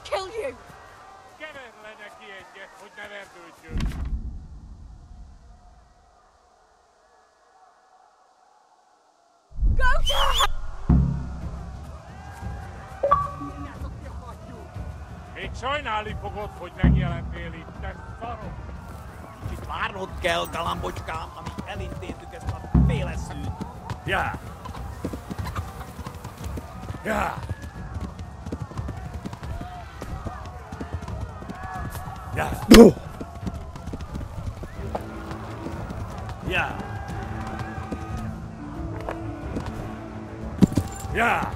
kill you! Keverj le neki egyet, hogy ne verdődjön! Go to hell! Még sajnálni fogod, hogy megjelentél itt, te szarok! Kicsit várnod kell, galambocskám, amíg elintézzük ezt a féleszűt. Ja! Ja! Ja! Ja! Ja!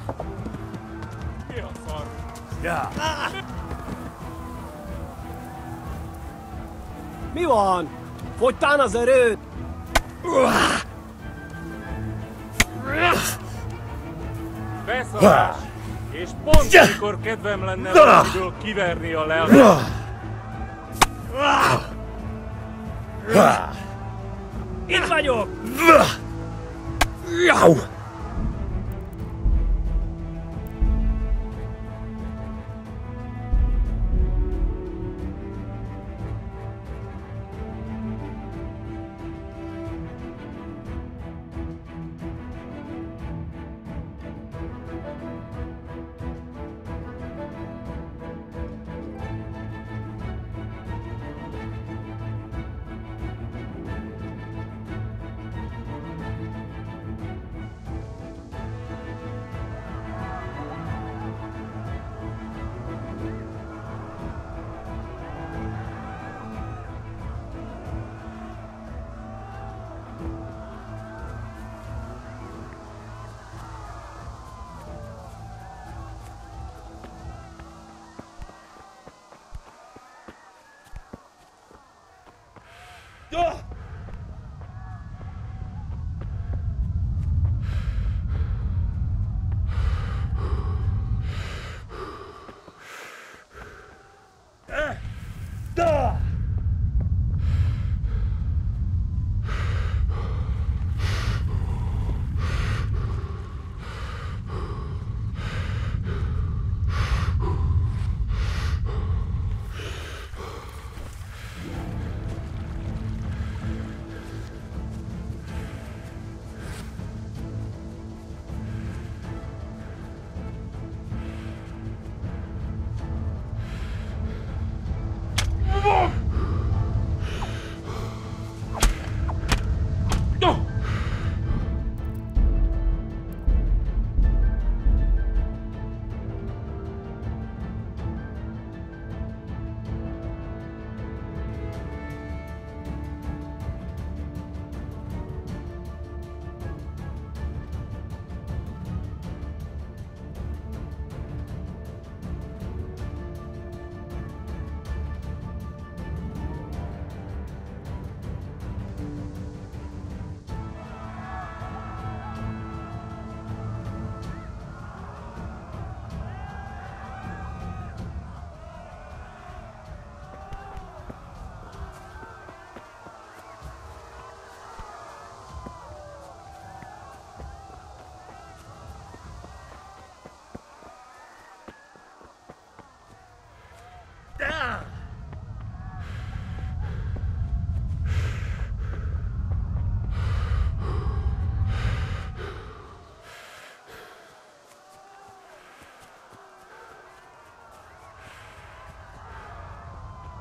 Mi a szar? Ja! Mi van? Fogytán az erőd? Beszarás! És pont amikor kedvem lenne valamiből kiverni a lelket. Itt vagyok!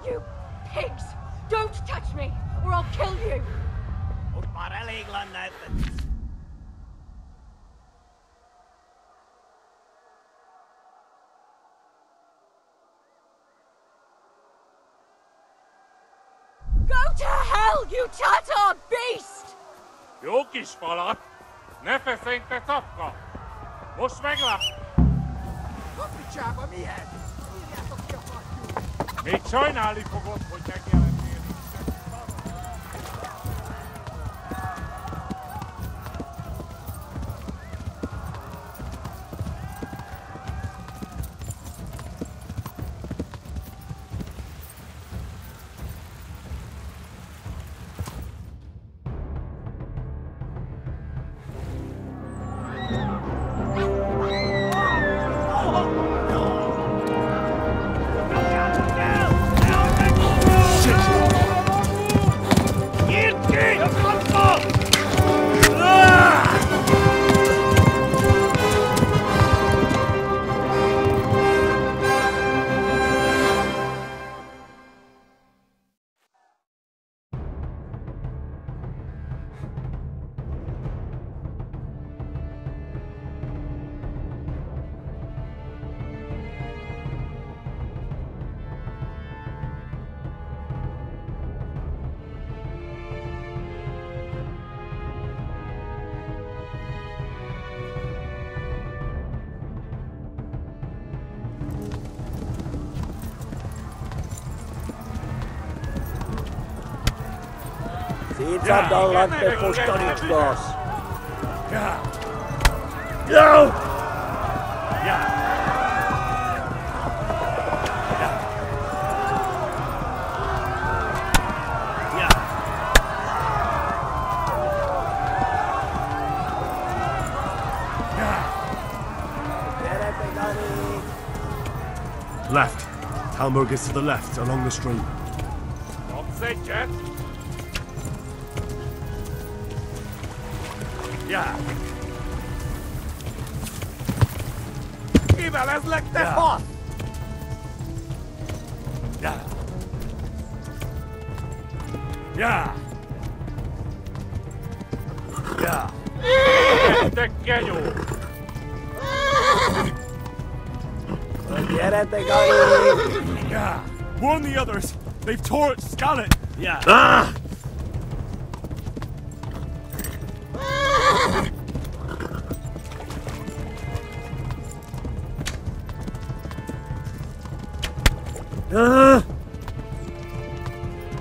You pigs! Don't touch me, or I'll kill you! Most már elég lenne. Go to hell, you Tatar beast! Jó kis falat! Ne feszeng, te szapka! Most meglát! Kapicsába mihez? Írjátok ki a fattyút! Még sajnálni fogod, hogy megjelentél itt. Szétszabdallat, te fostalicskasz! Ja! Jó! Ja! Left. Talmberg is to the left, along the stream. Kapsz egyet? Ja! Kivelezlek, te fasz! Ja! Ja! Ja! Te genyó! Gyere, Gary! Yeah! Warn the others! They've tore at Scarlet! Yeah! Ah!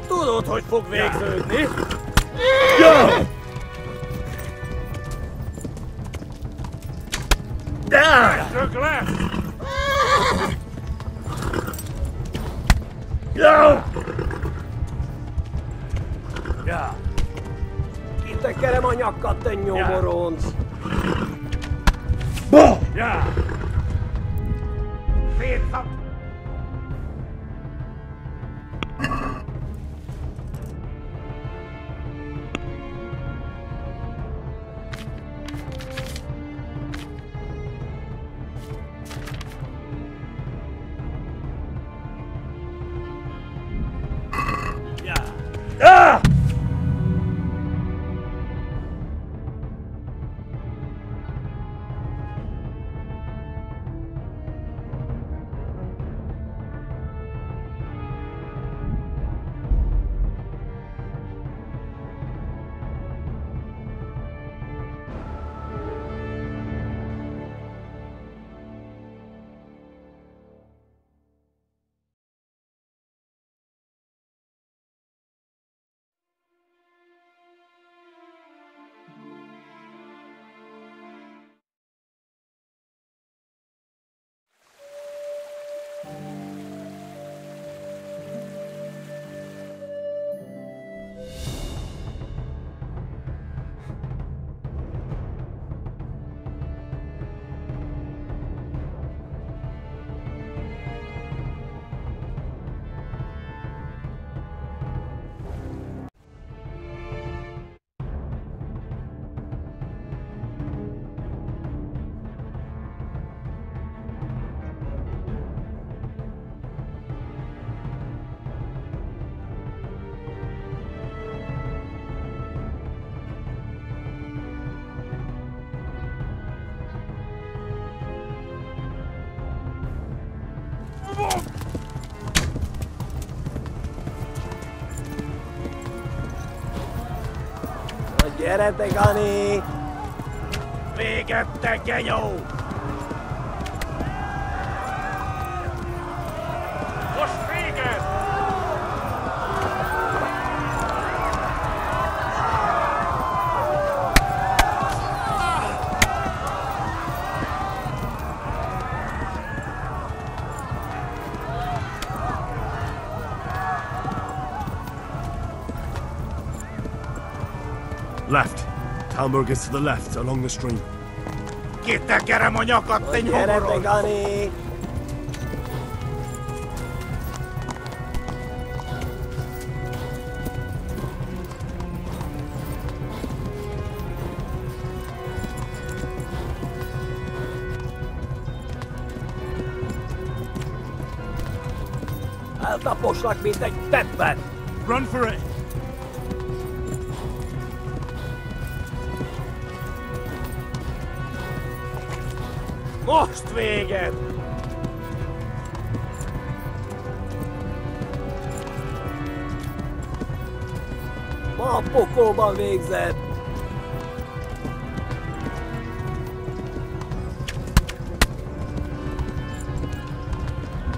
Tudod, hogy fog végződni? Jó! Tök lesz! Jó! Yeah! Kitekerem a nyakat, te nyomoronc! Yeah! Szétszab... Ah! Gyere, te Gani! Véget, te genyó! Most véget! Left. Talmberg is to the left, along the stream. Kitekerem a nyakat, te Gyere, te nyomoronc! Gani! Eltaposlak, mint egy teppet! Run for it! Most véget! Ma a pokolban végzett!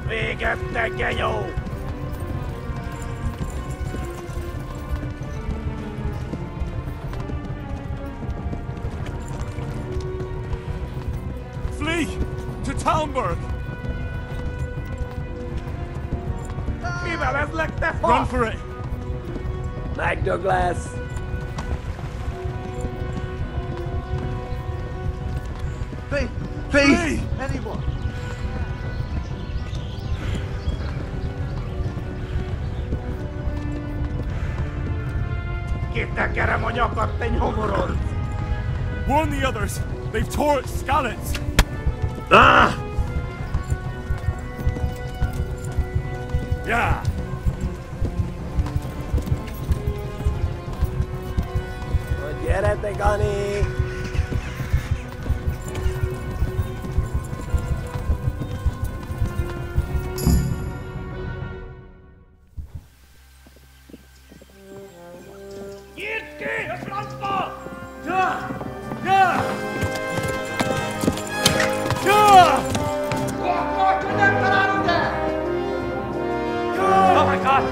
Véget, te genyó! Talmberg! Mivel ez lett te Run fasz? for it! Megdög lesz. Please! Anyone? Kitekerem a nyakat, te nyomoron! Warn the others! They've tore Skalitz! Ah! Yeah! Gyertek, Ani! Nyit ki! A francba! Ja! Ja! Ja! Akkor nem találod el! Ja! Oh my God!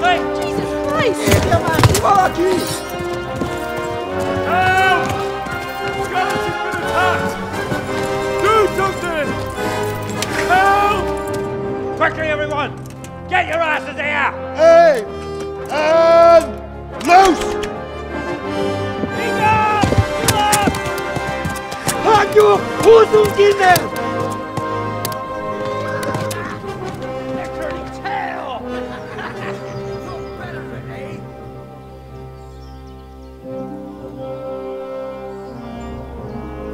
Hey! Jesus Christ! Érje már ki valaki! Help! Skalitz has been attacked! Do something! Help! Quickly, everyone! Get your asses here! Hey! And loose! Siga! Siga! Hagyjuk! Húzzunk innen! They're turning tail! No better, eh?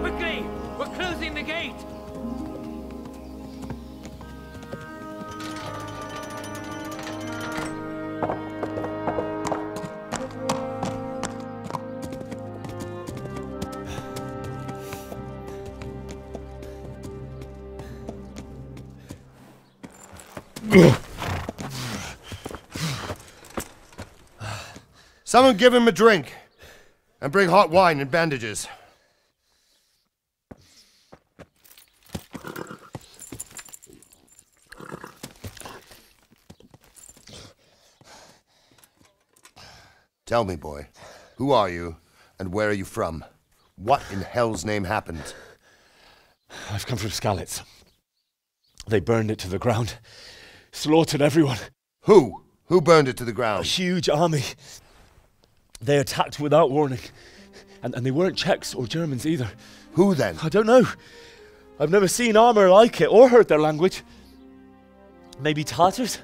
Quickly! We're closing the gate! Someone give him a drink. And bring hot wine and bandages. Tell me, boy, who are you and where are you from? What in hell's name happened? I've come from Skalitz. They burned it to the ground. Slaughtered everyone. Who? Who burned it to the A ground? huge army. They attacked without warning. And they weren't Czechs or Germans either. Who then? I don't know. I've never seen armor like it or heard their language. Maybe Tatars?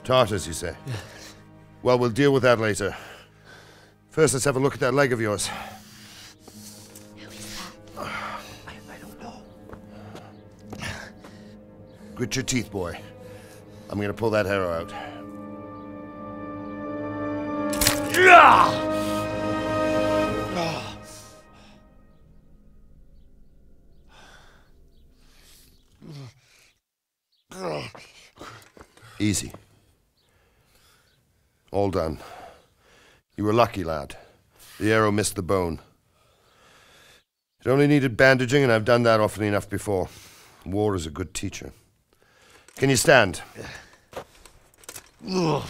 Tartars, you say? Yeah. Well, we'll deal with that later. First, let's have a look at that leg of yours. I don't know. Grit your teeth, boy. I'm gonna pull that arrow out. Easy. All done. You were lucky, lad. The arrow missed the bone. It only needed bandaging, and I've done that often enough before. War is a good teacher. Can you stand? There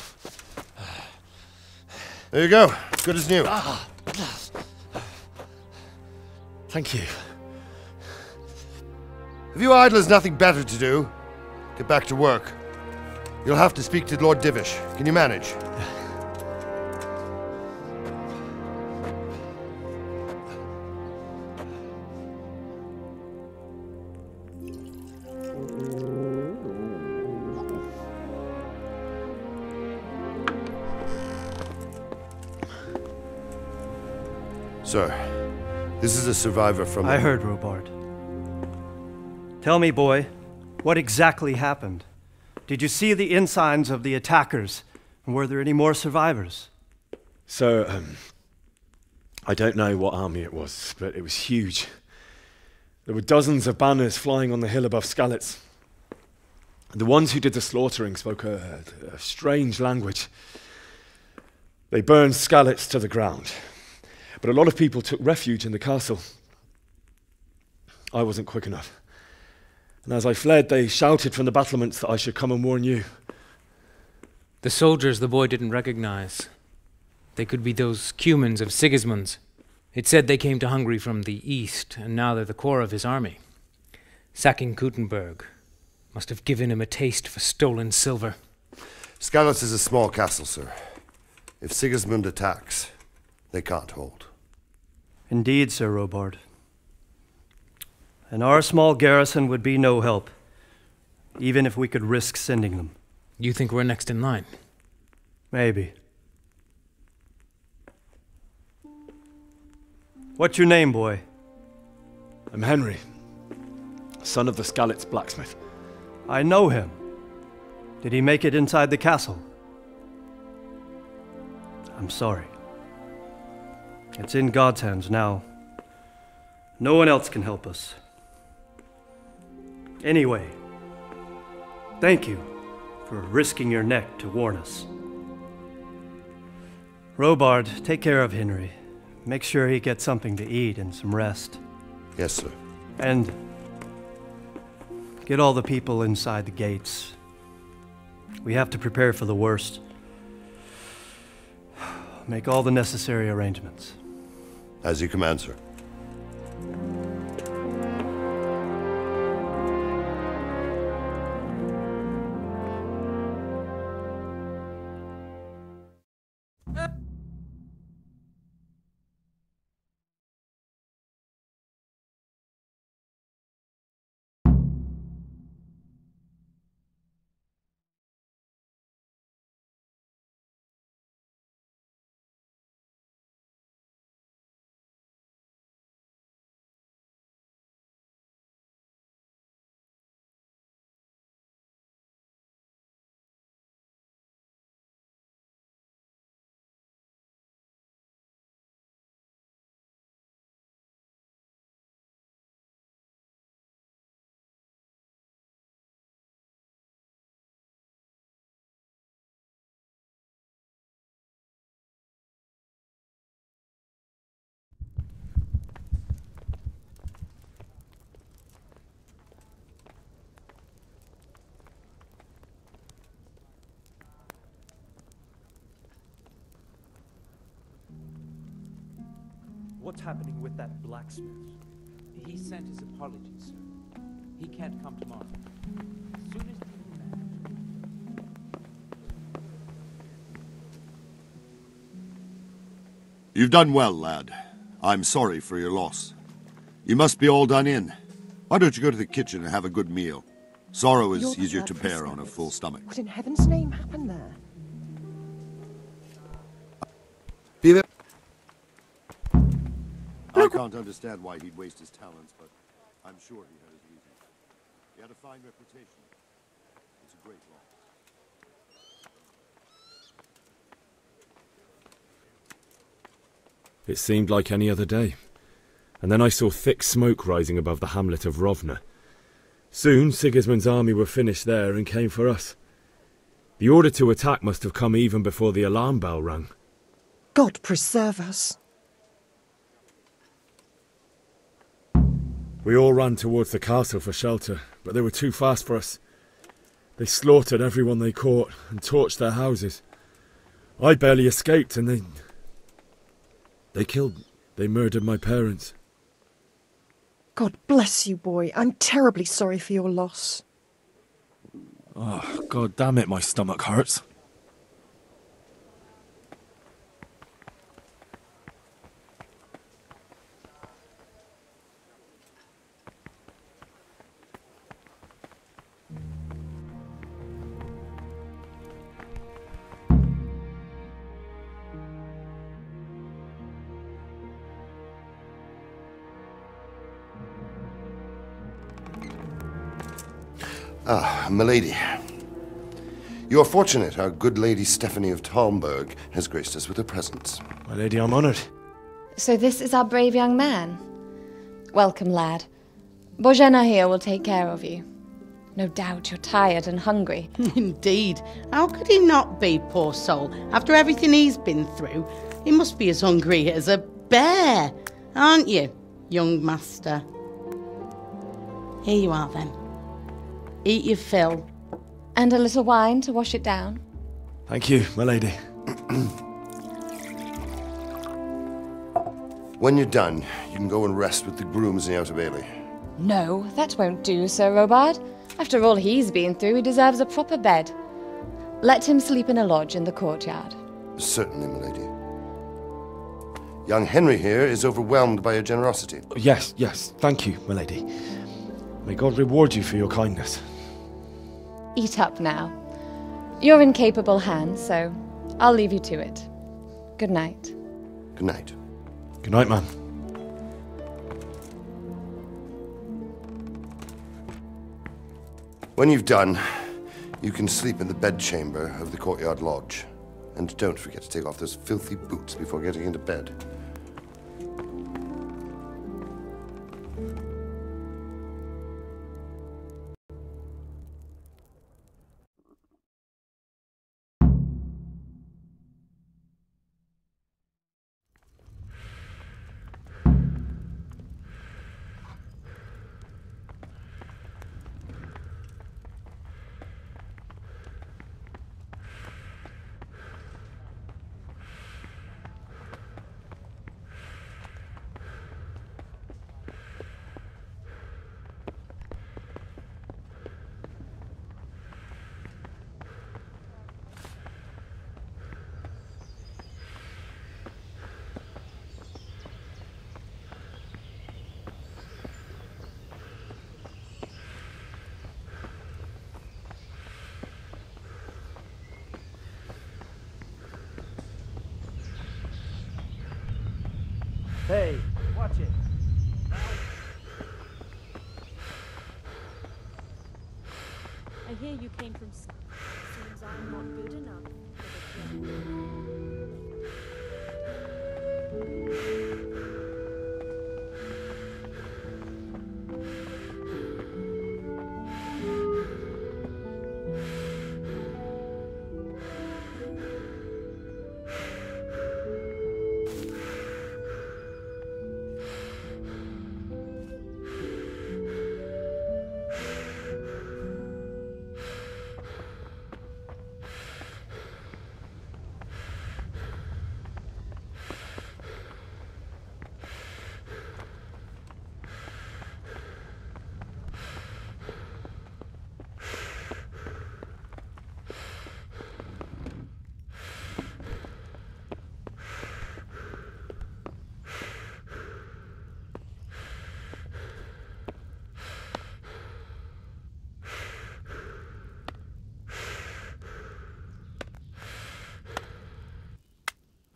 you go. Good as new. Thank you. If you idlers nothing better to do, get back to work. You'll have to speak to Lord Divish. Can you manage? Sir, this is a survivor from... I heard, Robart. Tell me, boy, what exactly happened? Did you see the ensigns of the attackers? And were there any more survivors? So, I don't know what army it was, but it was huge. There were dozens of banners flying on the hill above Skalitz. The ones who did the slaughtering spoke a strange language. They burned Skalitz to the ground. But a lot of people took refuge in the castle. I wasn't quick enough. And as I fled, they shouted from the battlements that I should come and warn you. The soldiers the boy didn't recognize. They could be those Cumans of Sigismund's. It said they came to Hungary from the east, and now they're the core of his army. Sacking Gutenberg must have given him a taste for stolen silver. Skalitz is a small castle, sir. If Sigismund attacks, they can't hold. Indeed, Sir Robard. And our small garrison would be no help, even if we could risk sending them. You think we're next in line? Maybe. What's your name, boy? I'm Henry, son of the Skalitz blacksmith. I know him. Did he make it inside the castle? I'm sorry. It's in God's hands now. No one else can help us. Anyway, thank you for risking your neck to warn us. Robard, take care of Henry. Make sure he gets something to eat and some rest. Yes, sir. And get all the people inside the gates. We have to prepare for the worst. Make all the necessary arrangements. As you command, sir. What's happening with that blacksmith? He sent his apologies, sir. He can't come tomorrow. As soon as he manage. You've done well, lad. I'm sorry for your loss. You must be all done in. Why don't you go to the kitchen and have a good meal? Sorrow is easier to bear on a full stomach. What in heaven's name happened there? I can't understand why he'd waste his talents, but I'm sure he had his reasons. He had a fine reputation. It's a great loss. It seemed like any other day. And then I saw thick smoke rising above the hamlet of Rovna. Soon Sigismund's army were finished there and came for us. The order to attack must have come even before the alarm bell rang. God preserve us. We all ran towards the castle for shelter, but they were too fast for us. They slaughtered everyone they caught and torched their houses. I barely escaped, and they murdered my parents. God bless you, boy. I'm terribly sorry for your loss. Oh, God damn it, my stomach hurts. Ah, milady. You are fortunate our good lady Stephanie of Talmberg has graced us with her presence. My lady, I'm honoured. So this is our brave young man. Welcome, lad. Bozhena here will take care of you. No doubt you're tired and hungry. Indeed. How could he not be, poor soul? After everything he's been through, he must be as hungry as a bear, aren't you, young master? Here you are, then. Eat your fill. And a little wine to wash it down. Thank you, my lady. When you're done, you can go and rest with the grooms in the Outer Bailey. No, that won't do, Sir Robard. After all he's been through, he deserves a proper bed. Let him sleep in a lodge in the courtyard. Certainly, milady. Young Henry here is overwhelmed by your generosity. Yes, yes, thank you, milady. May God reward you for your kindness. Eat up now. You're in capable hands, so I'll leave you to it. Good night. Good night. Good night, ma'am. When you've done, you can sleep in the bedchamber of the courtyard lodge. And don't forget to take off those filthy boots before getting into bed. Hey, watch it. I hear you came from... Seems I'm not good enough for the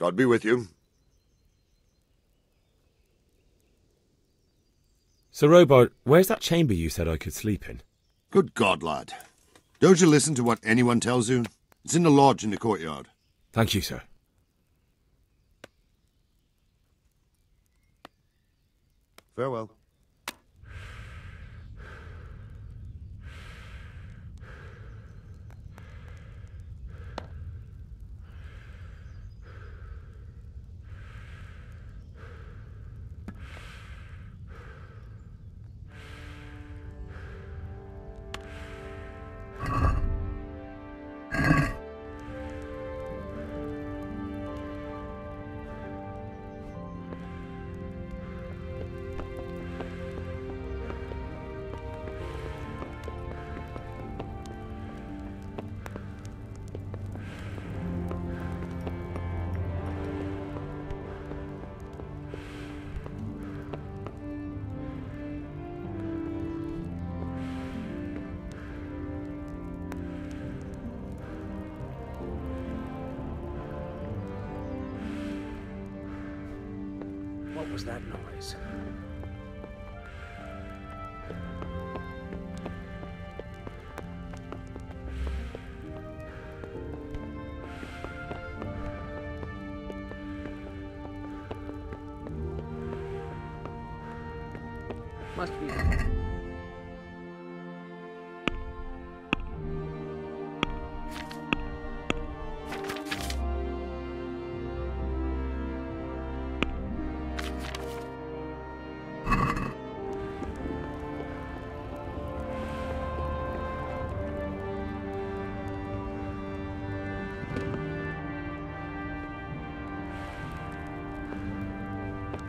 God be with you. Sir Robard, where's that chamber you said I could sleep in? Good God, lad. Don't you listen to what anyone tells you? It's in the lodge in the courtyard. Thank you, sir. Farewell. What was that noise? Must be.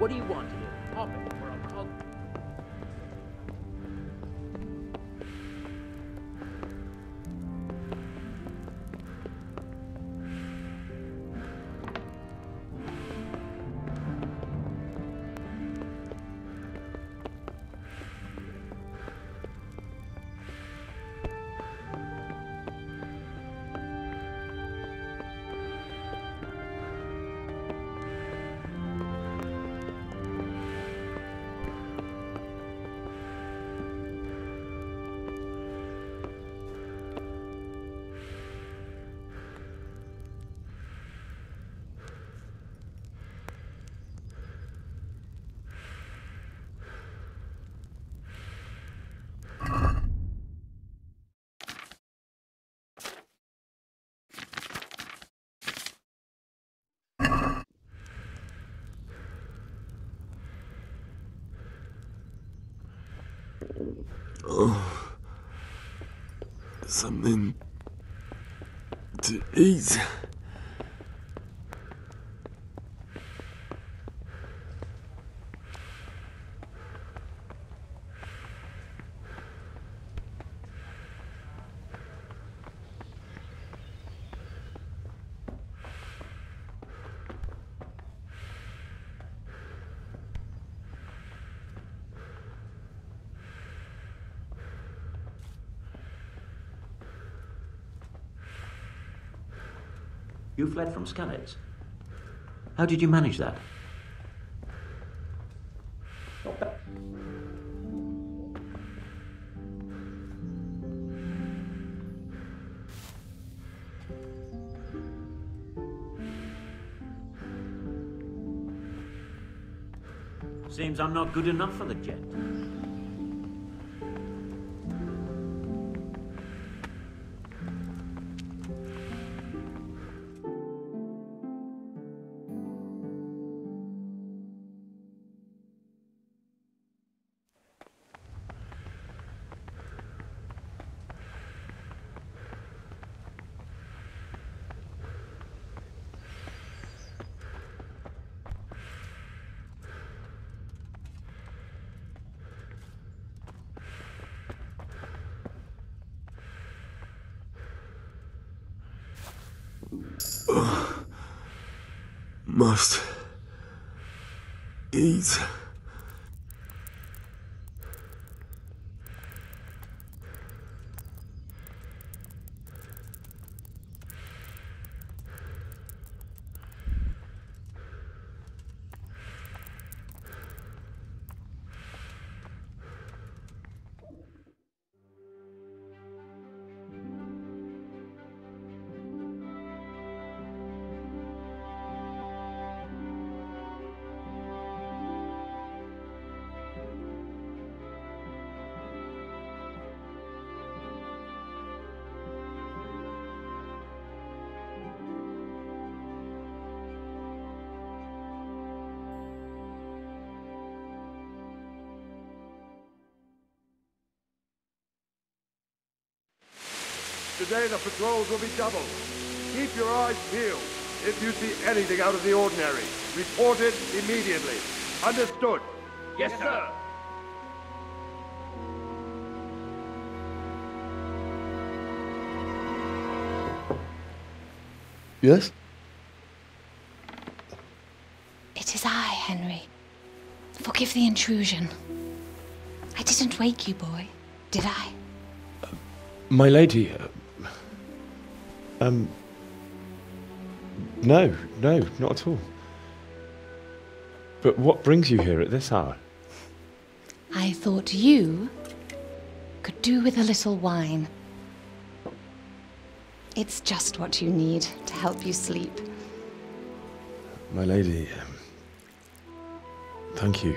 What do you want here? Hop it, or I'll call... Oh, something to eat. You fled from Skalitz. How did you manage that? Seems I'm not good enough for the jet. Must eat. Today the patrols will be doubled. Keep your eyes peeled. If you see anything out of the ordinary, report it immediately. Understood? Yes, sir. Yes? It is I, Henry. Forgive the intrusion. I didn't wake you, boy, did I? My lady, no, not at all. But what brings you here at this hour? I thought you could do with a little wine. It's just what you need to help you sleep. My lady, thank you.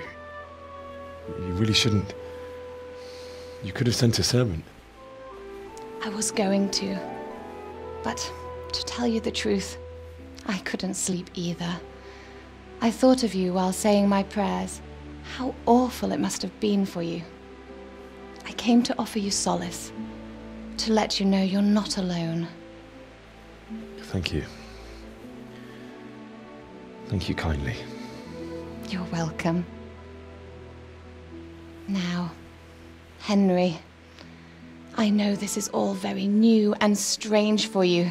You really shouldn't. You could have sent a servant. I was going to, but to tell you the truth, I couldn't sleep either. I thought of you while saying my prayers. How awful it must have been for you. I came to offer you solace, to let you know you're not alone. Thank you. Thank you kindly. You're welcome. Now, Henry, I know this is all very new and strange for you.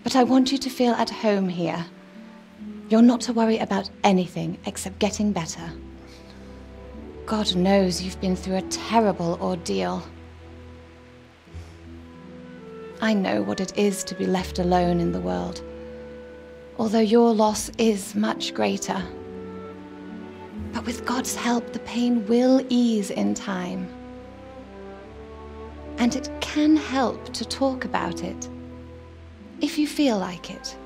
But I want you to feel at home here. You're not to worry about anything except getting better. God knows you've been through a terrible ordeal. I know what it is to be left alone in the world, although your loss is much greater. But with God's help, the pain will ease in time. And it can help to talk about it, if you feel like it.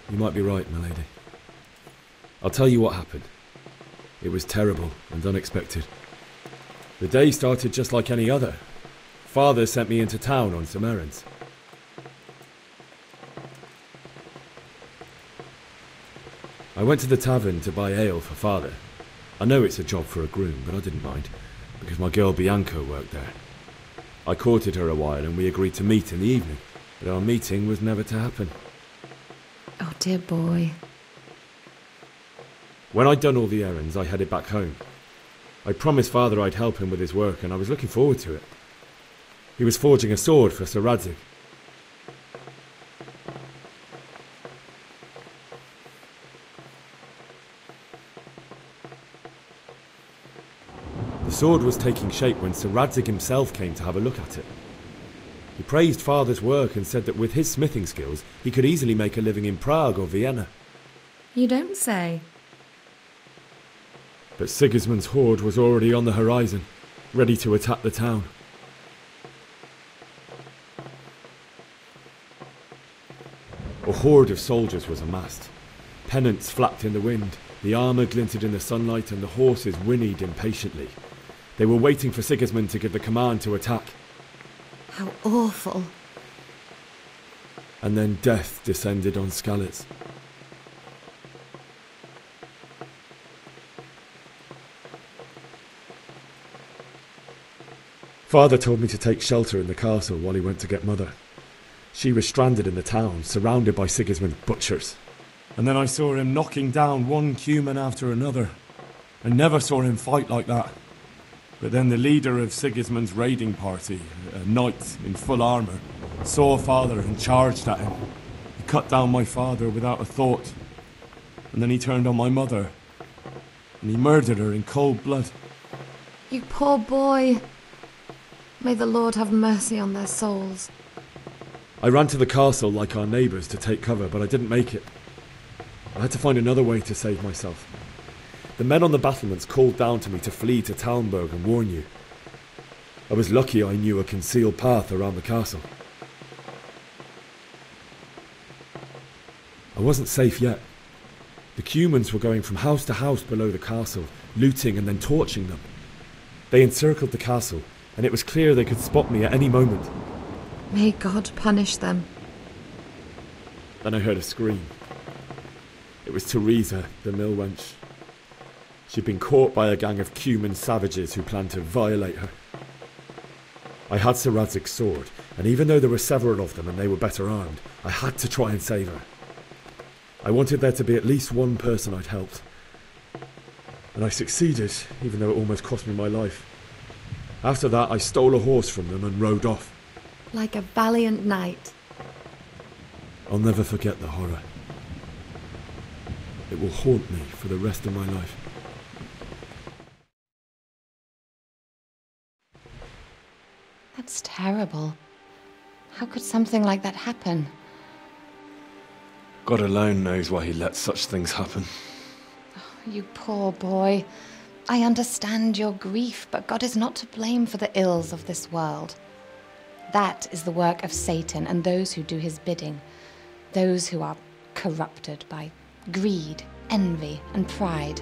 You might be right, my lady. I'll tell you what happened. It was terrible and unexpected. The day started just like any other. Father sent me into town on some errands. I went to the tavern to buy ale for Father. I know it's a job for a groom, but I didn't mind, because my girl Bianca worked there. I courted her a while and we agreed to meet in the evening, but our meeting was never to happen. Oh, dear boy. When I'd done all the errands, I headed back home. I promised Father I'd help him with his work, and I was looking forward to it. He was forging a sword for Sir Radzig. The sword was taking shape when Sir Radzig himself came to have a look at it. He praised Father's work and said that with his smithing skills, he could easily make a living in Prague or Vienna. You don't say. But Sigismund's horde was already on the horizon, ready to attack the town. A horde of soldiers was amassed. Pennants flapped in the wind, the armour glinted in the sunlight, and the horses whinnied impatiently. They were waiting for Sigismund to give the command to attack. How awful. And then death descended on Skalitz. Father told me to take shelter in the castle while he went to get Mother. She was stranded in the town, surrounded by Sigismund's butchers. And then I saw him knocking down one Cuman after another. I never saw him fight like that. But then the leader of Sigismund's raiding party, a knight in full armour, saw Father and charged at him. He cut down my father without a thought. And then he turned on my mother. And he murdered her in cold blood. You poor boy. May the Lord have mercy on their souls. I ran to the castle like our neighbours to take cover, but I didn't make it. I had to find another way to save myself. The men on the battlements called down to me to flee to Talmberg and warn you. I was lucky I knew a concealed path around the castle. I wasn't safe yet. The Cumans were going from house to house below the castle, looting and then torching them. They encircled the castle, and it was clear they could spot me at any moment. May God punish them. Then I heard a scream. It was Teresa, the mill wench. She'd been caught by a gang of Cuman savages who planned to violate her. I had Sir Radzig's sword, and even though there were several of them and they were better armed, I had to try and save her. I wanted there to be at least one person I'd helped. And I succeeded, even though it almost cost me my life. After that, I stole a horse from them and rode off. Like a valiant knight. I'll never forget the horror. It will haunt me for the rest of my life. That's terrible. How could something like that happen? God alone knows why he lets such things happen. Oh, you poor boy. I understand your grief, but God is not to blame for the ills of this world. That is the work of Satan and those who do his bidding. Those who are corrupted by greed, envy, and pride.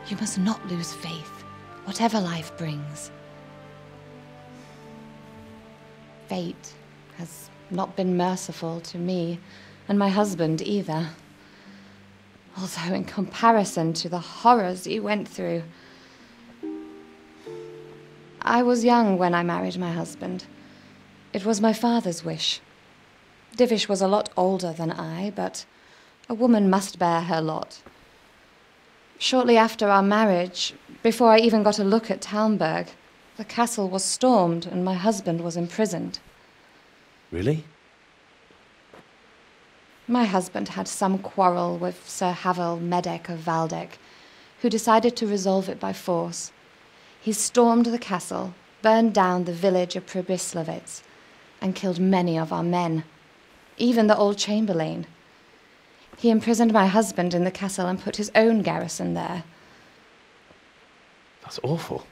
You must not lose faith, whatever life brings. Fate has not been merciful to me, and my husband either. Although in comparison to the horrors you went through. I was young when I married my husband. It was my father's wish. Divish was a lot older than I, but a woman must bear her lot. Shortly after our marriage, before I even got a look at Talmberg, the castle was stormed and my husband was imprisoned. Really? My husband had some quarrel with Sir Havel Medek of Valdek, who decided to resolve it by force. He stormed the castle, burned down the village of Pribyslavitz, and killed many of our men, even the old chamberlain. He imprisoned my husband in the castle and put his own garrison there. That's awful.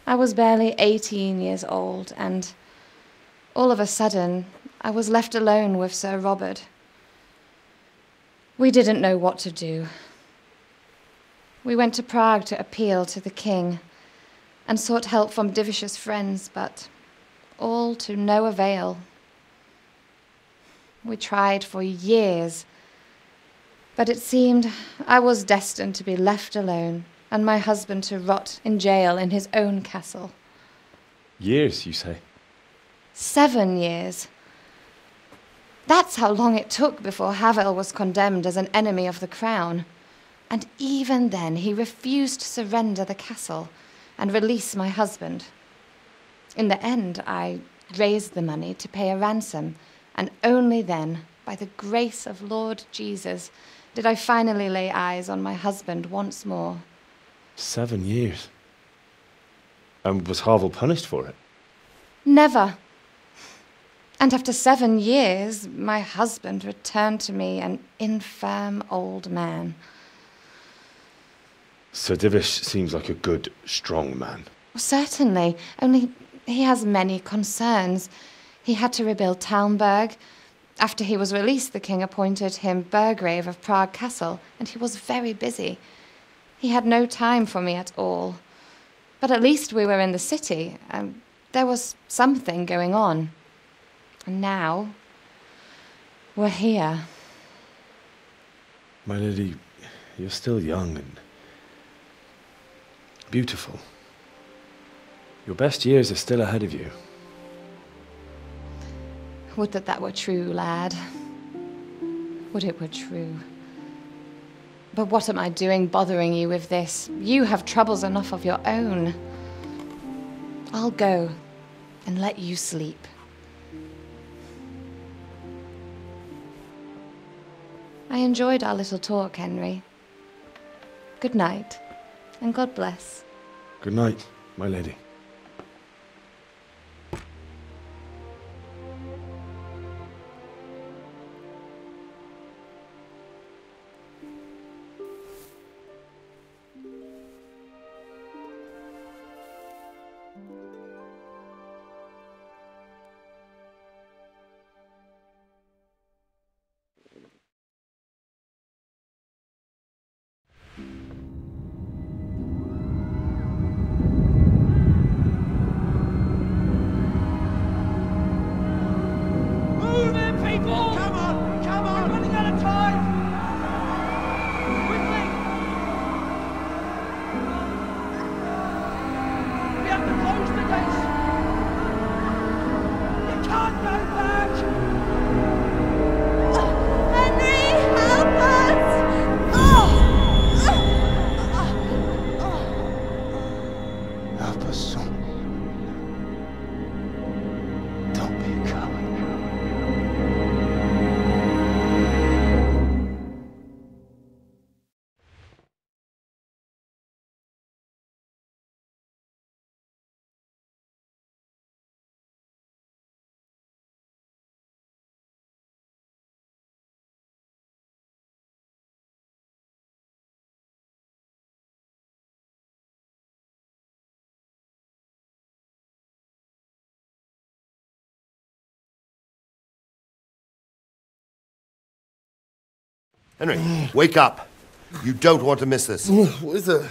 I was barely 18 years old, and all of a sudden, I was left alone with Sir Robert. We didn't know what to do. We went to Prague to appeal to the king and sought help from Divish's friends, but all to no avail. We tried for years, but it seemed I was destined to be left alone and my husband to rot in jail in his own castle. Years, you say? 7 years. That's how long it took before Havel was condemned as an enemy of the crown. And even then he refused to surrender the castle and release my husband. In the end, I raised the money to pay a ransom, and only then, by the grace of Lord Jesus, did I finally lay eyes on my husband once more. 7 years? And was Havel punished for it? Never. And after 7 years, my husband returned to me an infirm old man. Sir Divish seems like a good, strong man. Certainly, only he has many concerns. He had to rebuild Talmberg. After he was released, the king appointed him Burgrave of Prague Castle, and he was very busy. He had no time for me at all. But at least we were in the city, and there was something going on. And now, we're here. My lady, you're still young and beautiful. Your best years are still ahead of you. Would that that were true, lad. Would it were true. But what am I doing bothering you with this? You have troubles enough of your own. I'll go and let you sleep. I enjoyed our little talk, Henry. Good night, and God bless. Good night, my lady. Henry, wake up. You don't want to miss this. What is it?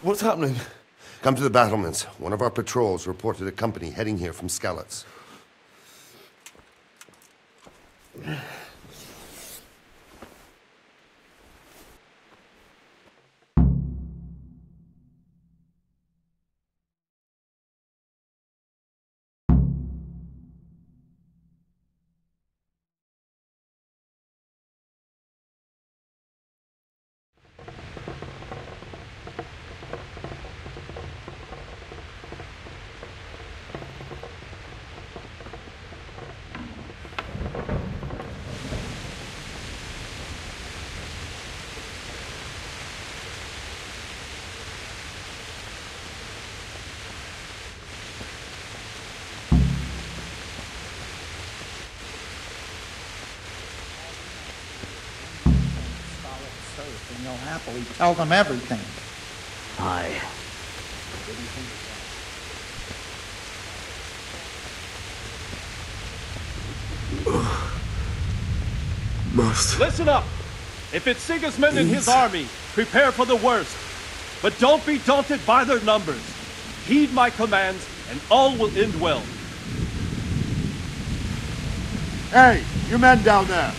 What's happening? Come to the battlements. One of our patrols reported a company heading here from Skalitz. And you'll happily tell them everything. Aye. Listen up! If it's Sigismund and his army, prepare for the worst. But don't be daunted by their numbers. Heed my commands, and all will end well. Hey, you men down there.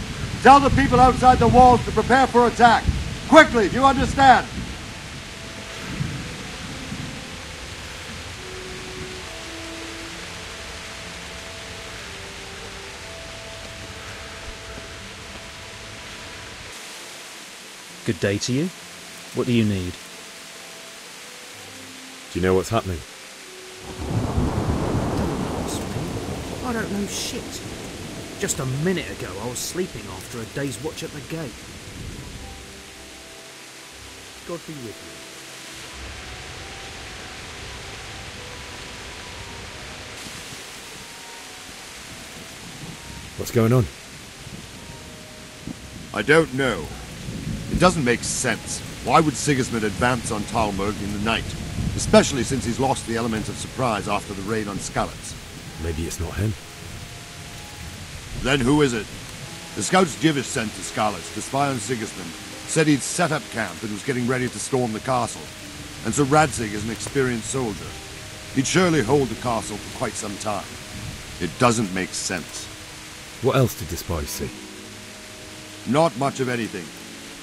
Tell the people outside the walls to prepare for attack. Quickly, do you understand? Good day to you. What do you need? Do you know what's happening? I don't know shit. Just a minute ago I was sleeping after a day's watch at the gate. God be with you. What's going on? I don't know. It doesn't make sense. Why would Sigismund advance on Talmberg in the night? Especially since he's lost the element of surprise after the raid on Skalitz. Maybe it's not him. Then who is it? The scouts Divish sent to Skalitz to spy on Sigismund said he'd set up camp and was getting ready to storm the castle. And so Radzig is an experienced soldier. He'd surely hold the castle for quite some time. It doesn't make sense. What else did the spies see? Not much of anything.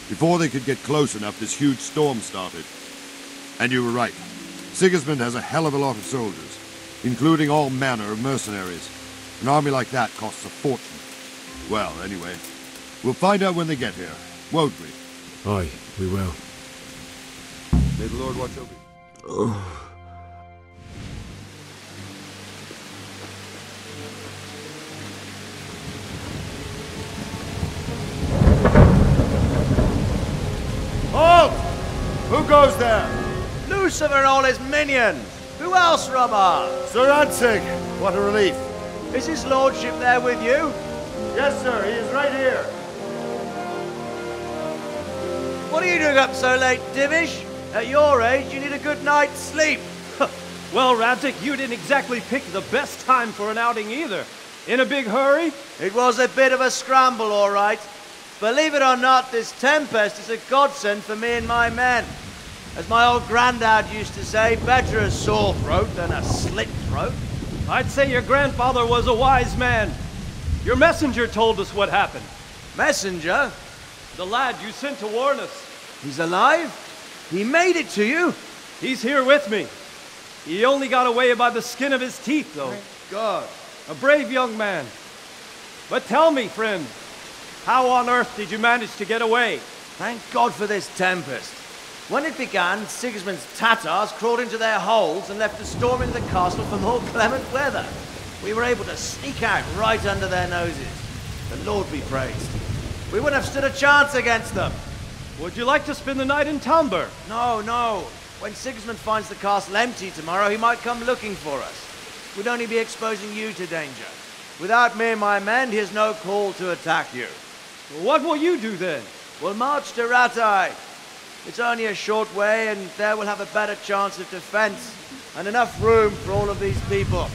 Before they could get close enough, this huge storm started. And you were right. Sigismund has a hell of a lot of soldiers, including all manner of mercenaries. An army like that costs a fortune. Well, anyway, we'll find out when they get here, won't we? Aye, we will. May the Lord watch over you. Halt! Who goes there? Lucifer and all his minions! Who else, Robber? Sir Radzig, what a relief. Is his lordship there with you? Yes, sir, he is right here. What are you doing up so late, Divish? At your age, you need a good night's sleep. Well, Radzig, you didn't exactly pick the best time for an outing either. In a big hurry? It was a bit of a scramble, all right. Believe it or not, this tempest is a godsend for me and my men. As my old granddad used to say, better a sore throat than a slit throat. I'd say your grandfather was a wise man. Your messenger told us what happened. Messenger? The lad you sent to warn us. He's alive? He made it to you? He's here with me. He only got away by the skin of his teeth, though. Thank God. A brave young man. But tell me, friend, how on earth did you manage to get away? Thank God for this tempest. When it began, Sigismund's Tatars crawled into their holes and left us storming the castle for more clement weather. We were able to sneak out right under their noses. The Lord be praised. We wouldn't have stood a chance against them. Would you like to spend the night in Talmberg? No, no. When Sigismund finds the castle empty tomorrow, he might come looking for us. We'd only be exposing you to danger. Without me and my men, he has no call to attack you. What will you do then? We'll march to Ratai. It's only a short way, and there we'll have a better chance of defense and enough room for all of these people.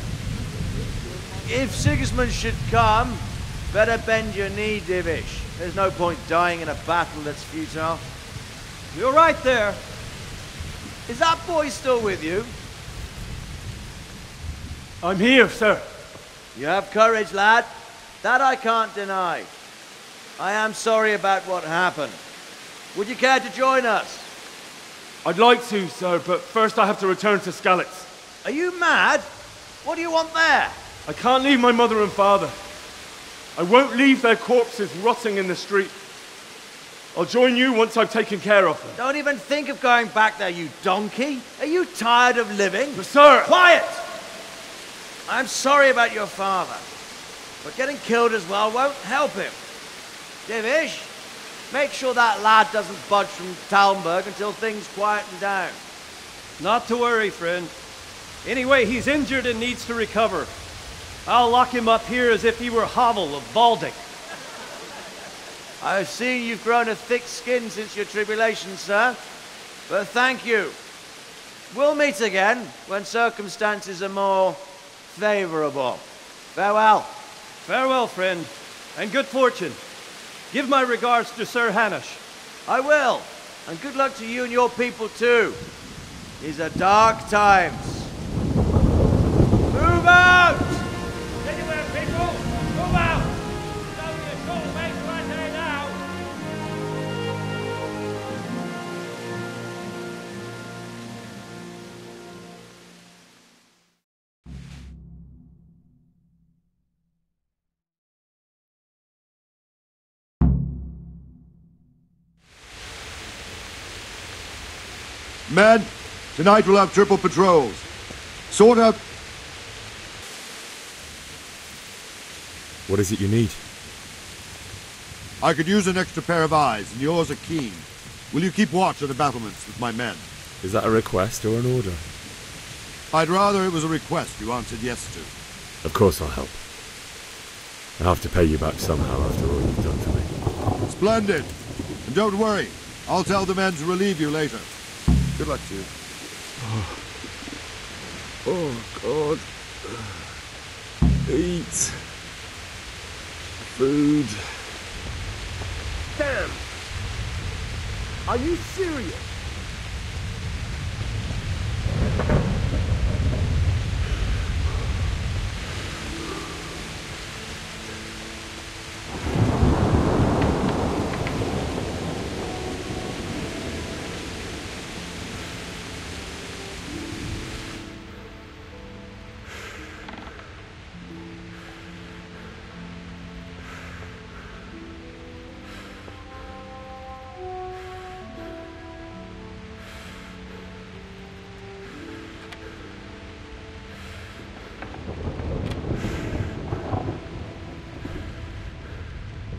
If Sigismund should come, better bend your knee, Divish. There's no point dying in a battle that's futile. You're right there. Is that boy still with you? I'm here, sir. You have courage, lad. That I can't deny. I am sorry about what happened. Would you care to join us? I'd like to, sir, but first I have to return to Skalitz. Are you mad? What do you want there? I can't leave my mother and father. I won't leave their corpses rotting in the street. I'll join you once I've taken care of them. Don't even think of going back there, you donkey. Are you tired of living? But sir! Quiet! I'm sorry about your father, but getting killed as well won't help him. Divish, make sure that lad doesn't budge from Talmberg until things quieten down. Not to worry, friend. Anyway, he's injured and needs to recover. I'll lock him up here as if he were Havel of Baldic. I've seen you've grown a thick skin since your tribulation, sir. But thank you. We'll meet again when circumstances are more favorable. Farewell. Farewell, friend, and good fortune. Give my regards to Sir Hanush. I will. And good luck to you and your people too. These are dark times. Move out! Anywhere, people! Move out! It's only a short way to right there now! Men, tonight we'll have triple patrols. Sort out... What is it you need? I could use an extra pair of eyes, and yours are keen. Will you keep watch on the battlements with my men? Is that a request or an order? I'd rather it was a request you answered yes to. Of course I'll help. I have to pay you back somehow after all you've done for me. Splendid! And don't worry, I'll tell the men to relieve you later. Good luck to you. Oh, God. Eat. Food. Damn! Are you serious?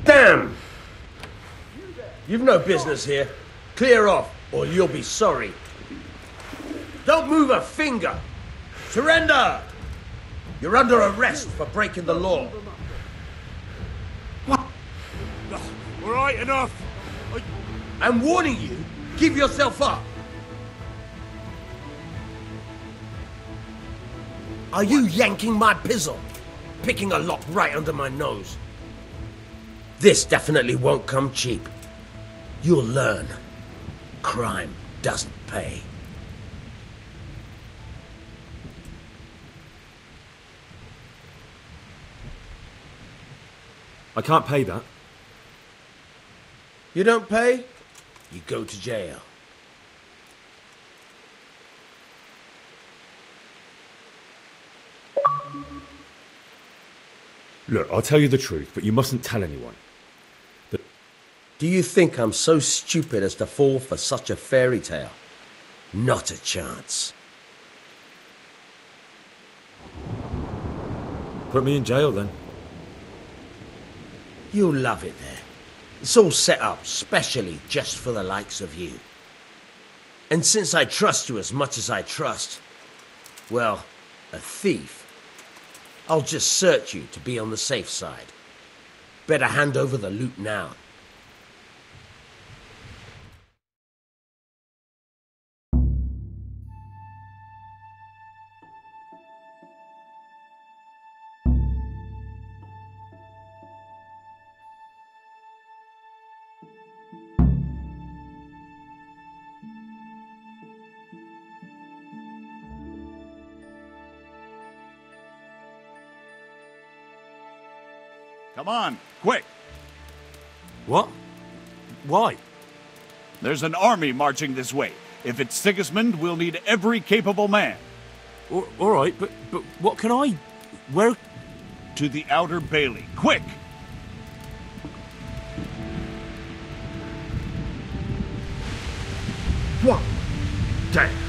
Damn! You've no business here. Clear off, or you'll be sorry. Don't move a finger! Surrender! You're under arrest for breaking the law. What? All right, enough! I'm warning you, give yourself up! Are you yanking my pizzle? Picking a lock right under my nose. This definitely won't come cheap. You'll learn. Crime doesn't pay. I can't pay that. You don't pay? You go to jail. Look, I'll tell you the truth, but you mustn't tell anyone. Do you think I'm so stupid as to fall for such a fairy tale? Not a chance. Put me in jail then. You'll love it there. It's all set up specially just for the likes of you. And since I trust you as much as I trust, well, a thief, I'll just search you to be on the safe side. Better hand over the loot now. Come on, quick. What? Why? There's an army marching this way. If it's Sigismund, we'll need every capable man. All right, but what can I... Where... To the outer bailey. Quick! What? Damn.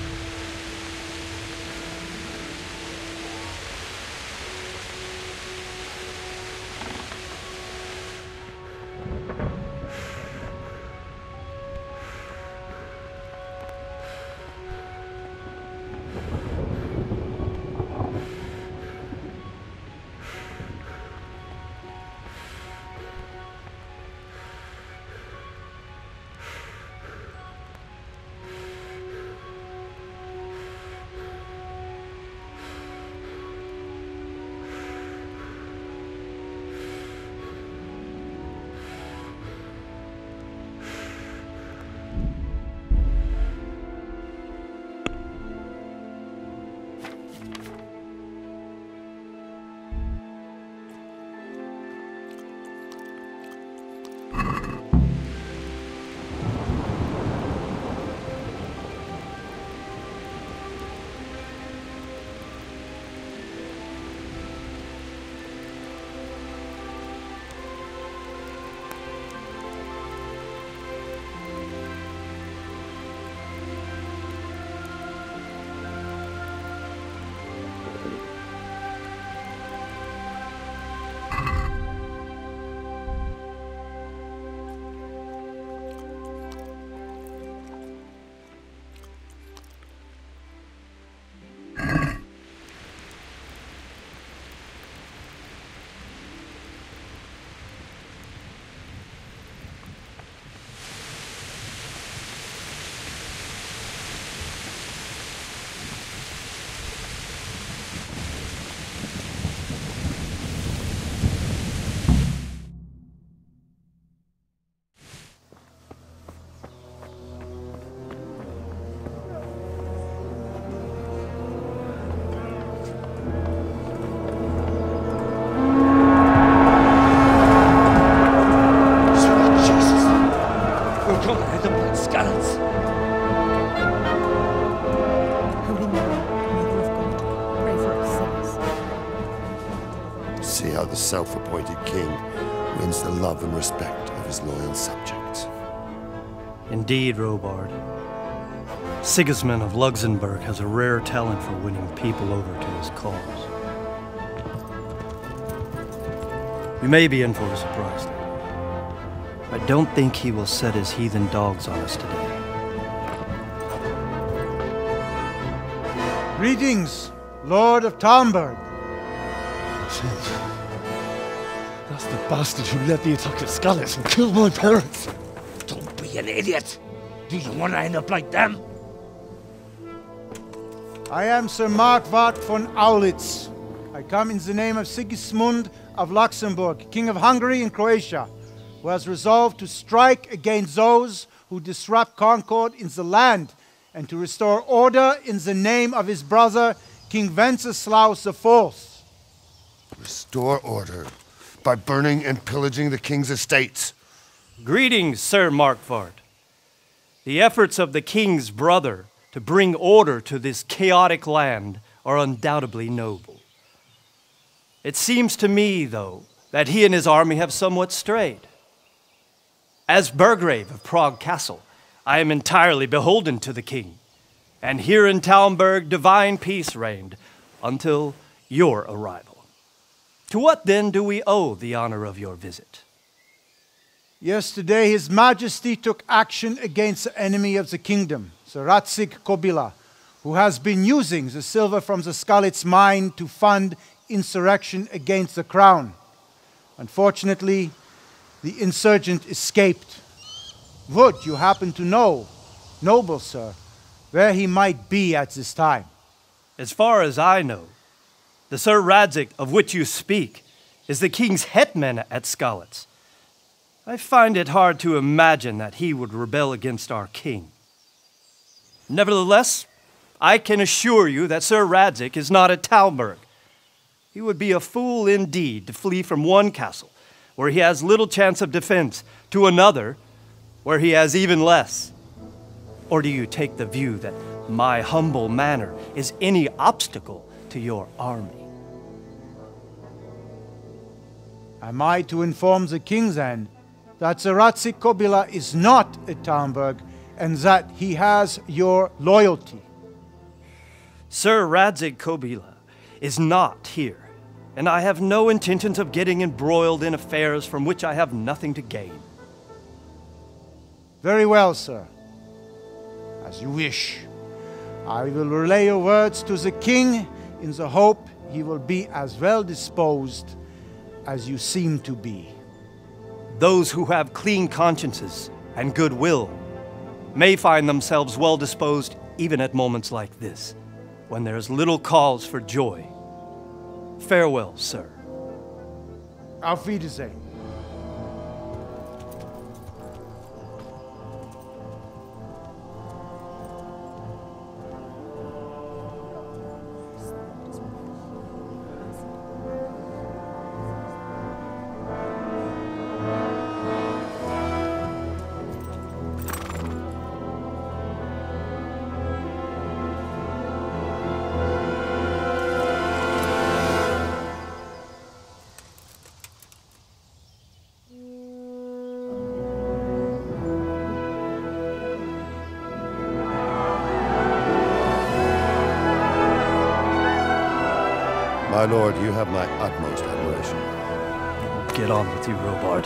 See how the self-appointed king wins the love and respect of his loyal subjects. Indeed, Robard. Sigismund of Luxembourg has a rare talent for winning people over to his cause. We may be in for a surprise, though. I don't think he will set his heathen dogs on us today. Greetings, Lord of Talmberg. That's the bastard who led the attack at Skalitz and killed my parents. Don't be an idiot. Do you want to end up like them? I am Sir Markwart von Aulitz. I come in the name of Sigismund of Luxembourg, King of Hungary and Croatia, who has resolved to strike against those who disrupt concord in the land and to restore order in the name of his brother, King Wenceslaus IV. Restore order by burning and pillaging the king's estates. Greetings, Sir Markwart. The efforts of the king's brother to bring order to this chaotic land are undoubtedly noble. It seems to me, though, that he and his army have somewhat strayed. As Burgrave of Prague Castle, I am entirely beholden to the king, and here in Talmberg divine peace reigned until your arrival. To what then do we owe the honor of your visit? Yesterday, His Majesty took action against the enemy of the kingdom, Sir Radzig Kobyla, who has been using the silver from the Skalitz mine to fund insurrection against the crown. Unfortunately, the insurgent escaped. Would you happen to know, noble sir, where he might be at this time? As far as I know, the Sir Radzig of which you speak is the king's hetman at Skalitz. I find it hard to imagine that he would rebel against our king. Nevertheless, I can assure you that Sir Radzig is not at Talmberg. He would be a fool indeed to flee from one castle where he has little chance of defense, to another, where he has even less? Or do you take the view that my humble manner is any obstacle to your army? Am I to inform the king then that the Ratzik Kobila is not at Talmberg and that he has your loyalty? Sir Radzik Kobila is not here, and I have no intentions of getting embroiled in affairs from which I have nothing to gain. Very well, sir. As you wish. I will relay your words to the king in the hope he will be as well disposed as you seem to be. Those who have clean consciences and goodwill may find themselves well disposed even at moments like this, when there is little cause for joy. Farewell, sir. Auf Wiedersehen. My lord, you have my utmost admiration. Get on with you, Robard.